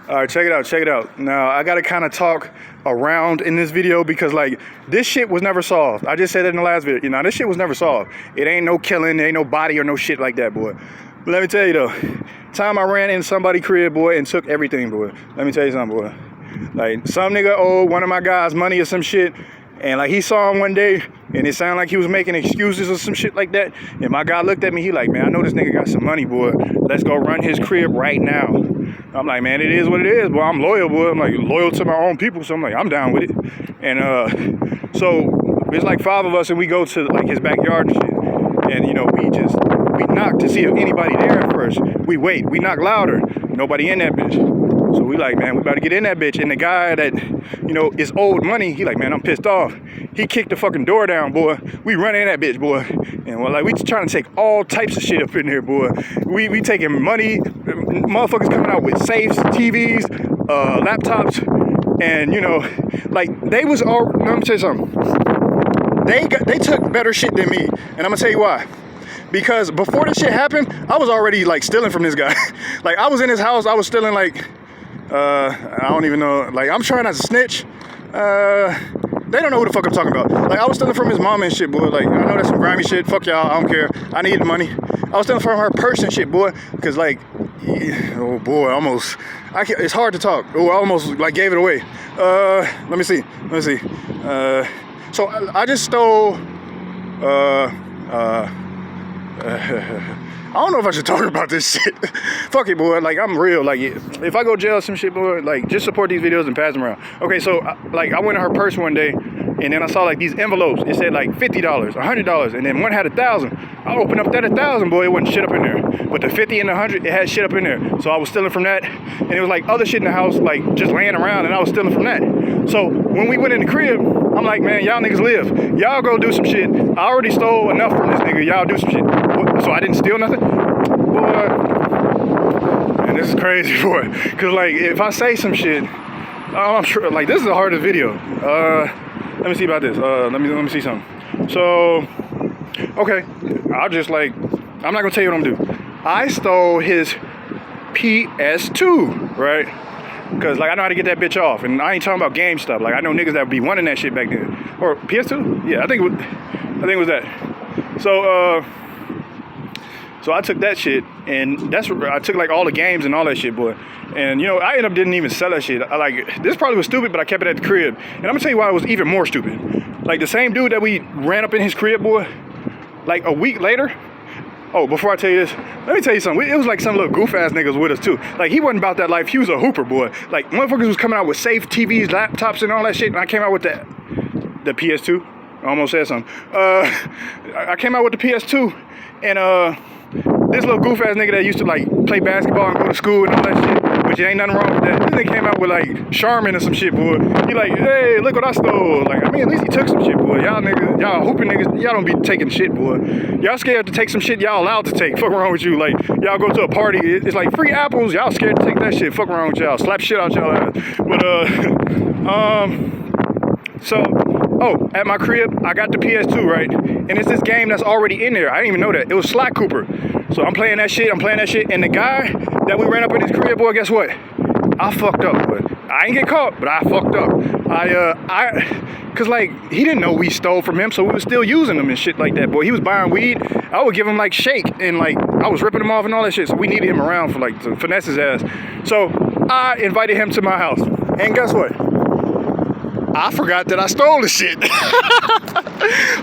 All right, check it out. Now, I gotta kind of talk around in this video because, like, this shit was never solved. I just said that in the last video. You know, this shit was never solved. It ain't no killing, there ain't no body or no shit like that, boy. But let me tell you, though, time I ran in somebody's crib, boy, and took everything, boy. Let me tell you something, boy. Like, some nigga owed one of my guys money or some shit, and, like, he saw him one day, and it sounded like he was making excuses or some shit like that, and my guy looked at me, he like, man, I know this nigga got some money, boy. Let's go run his crib right now. I'm like, man, it is what it is, boy. I'm loyal, boy. I'm like loyal to my own people, so I'm like, I'm down with it. And so it's like 5 of us, and we go to like his backyard and shit. And you know, we knock to see if anybody there at first. We wait, we knock louder. Nobody in that bitch. So we like, man, we about to get in that bitch. And the guy that, you know, is owed money, he like, man, I'm pissed off. He kicked the fucking door down, boy. We run in that bitch, boy. And we're like, we trying to take all types of shit up in here, boy. We taking money, motherfuckers coming out with safes, TVs, laptops, and you know, like they was all. Let me tell you something. They took better shit than me, and I'm gonna tell you why. Because before this shit happened, I was already like stealing from this guy. Like I was in his house, I was stealing like, I don't even know. Like I'm trying not to snitch. They don't know who the fuck I'm talking about. Like, I was stealing from his mom and shit, boy. Like, I know that's some grimy shit. Fuck y'all, I don't care. I need the money. I was stealing from her purse and shit, boy. Because, like, oh, boy, it's hard to talk. Oh, I almost, like, gave it away. Let me see. So, I just stole, I don't know if I should talk about this shit. Fuck it, boy. Like, I'm real. Like, if I go jail or some shit, boy, like, just support these videos and pass them around. Okay, so, like, I went in her purse one day, and then I saw, like, these envelopes. It said, like, $50, $100, and then one had 1,000. I opened up that 1,000, boy. It wasn't shit up in there. But the 50 and the 100, it had shit up in there. So I was stealing from that, and it was, like, other shit in the house, like, just laying around, and I was stealing from that. So when we went in the crib, I'm like, man, y'all niggas live. Y'all go do some shit. I already stole enough from this nigga. Y'all do some shit. So I didn't steal nothing? Boy, and this is crazy, boy. Cause like, if I say some shit, I'm sure, like, this is the hardest video. Let me see about this. Let me see something. So, okay, I'll just like, I'm not gonna tell you what I'm gonna do. I stole his PS2, right? Cause like I know how to get that bitch off, and I ain't talking about game stuff. Like I know niggas that would be wanting that shit back then. Or PS2? Yeah, I think it was that. So I took that shit, and I took like all the games and all that shit, boy. And you know, I ended up didn't even sell that shit. This probably was stupid, but I kept it at the crib. And I'm gonna tell you why it was even more stupid. Like the same dude that we ran up in his crib, boy, like a week later. Oh, before I tell you this, let me tell you something. It was like some little goof ass niggas with us too. Like he wasn't about that life. He was a hooper, boy. Like motherfuckers was coming out with safe TVs, laptops, and all that shit. And I came out with the PS2. I almost said something. I came out with the PS2, and this little goof ass nigga that used to like play basketball and go to school and all that shit, which ain't nothing wrong with that. This nigga came out with like Charmin or some shit, boy. He like, hey, look what I stole. Like, I mean, at least he took some shit, boy. Y'all niggas, y'all hooping niggas, y'all don't be taking shit, boy. Y'all scared to take some shit y'all allowed to take. Fuck wrong with you. Like, y'all go to a party, it's like free apples. Y'all scared to take that shit. Fuck wrong with y'all. Slap shit out y'all ass. But, at my crib, I got the PS2, right? And it's this game that's already in there. I didn't even know that. It was Sly Cooper. So I'm playing that shit, and the guy that we ran up in his crib, boy, guess what? I fucked up, but I ain't get caught, but I fucked up. Cause like, he didn't know we stole from him, so we was still using them and shit like that, boy. He was buying weed. I would give him like shake, and like, I was ripping him off and all that shit, so we needed him around for like, to finesse his ass. So I invited him to my house, and guess what? I forgot that I stole the shit.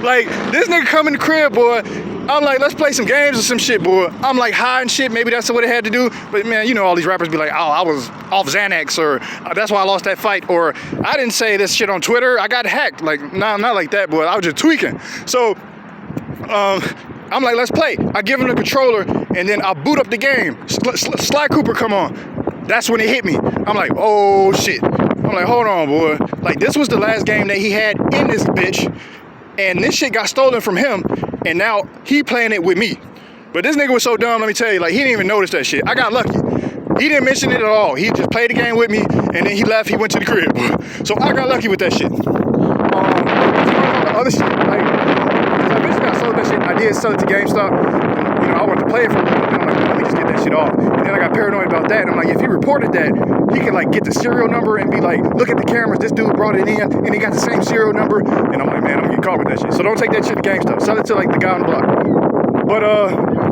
Like, this nigga come in the crib, boy. I'm like, let's play some games or some shit, boy. I'm like high and shit. Maybe that's what it had to do. But man, you know, all these rappers be like, oh, I was off Xanax, or that's why I lost that fight, or I didn't say this shit on Twitter. I got hacked. Like, nah, not like that, boy. I was just tweaking. So, I'm like, let's play. I give him the controller, and then I boot up the game. Sly Cooper come on. That's when it hit me. I'm like, oh shit. I'm like, hold on, boy. Like, this was the last game that he had in this bitch, and this shit got stolen from him, and now he playing it with me. But this nigga was so dumb, let me tell you, like, he didn't even notice that shit. I got lucky. He didn't mention it at all. He just played the game with me, and then he left, he went to the crib. So I got lucky with that shit. Other shit, like, as I mentioned, I sold that shit. I did sell it to GameStop. You know, I wanted to play it for a little bit. I'm let me just get that shit off. And then I got paranoid about that. And I'm like, if he reported that, he could like get the serial number and be like, look at the cameras, this dude brought it in and he got the same serial number. And I'm like, man, I'm gonna get caught with that shit. So don't take that shit to gang stuff. Sell it to like the guy on the block. But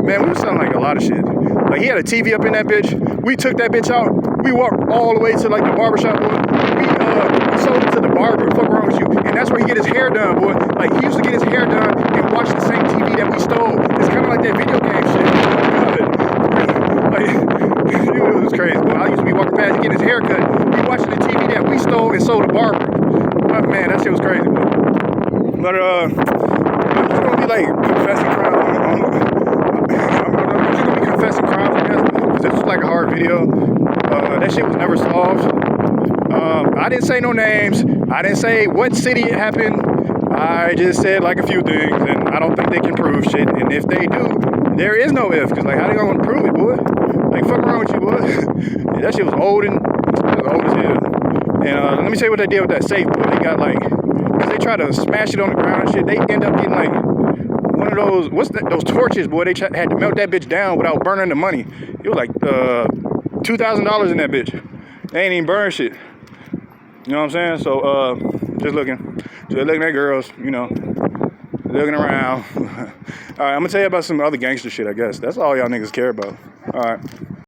man, we were selling like a lot of shit. Like he had a TV up in that bitch. We took that bitch out. We walked all the way to like the barbershop, boy. We sold it to the barber. What the fuck wrong with you? And that's where he get his hair done, boy. Like he used to get his hair done and watch the same TV that we stole. It's kind of like that video game shit. Like, it was crazy, boy. I used to be walking past, get his hair cut. He watching the TV that we stole and sold to barber. Oh, man, that shit was crazy, boy. But I'm just gonna be like confessing crimes. I'm just gonna be confessing crimes, I guess, because this was like a hard video. That shit was never solved. I didn't say no names. I didn't say what city it happened. I just said like a few things, and I don't think they can prove shit. And if they do, there is no if, because like how they gonna prove it, boy? Like fuck around with you, boy. Yeah, that shit was old as hell. And let me tell you what they did with that safe, boy. They got like, because they try to smash it on the ground and shit, they end up getting like one of those, those torches, boy. They had to melt that bitch down without burning the money. It was like $2,000 in that bitch. They ain't even burn shit. You know what I'm saying? So just looking at girls, you know, looking around. All right, I'm gonna tell you about some other gangster shit, I guess. That's all y'all niggas care about. All right.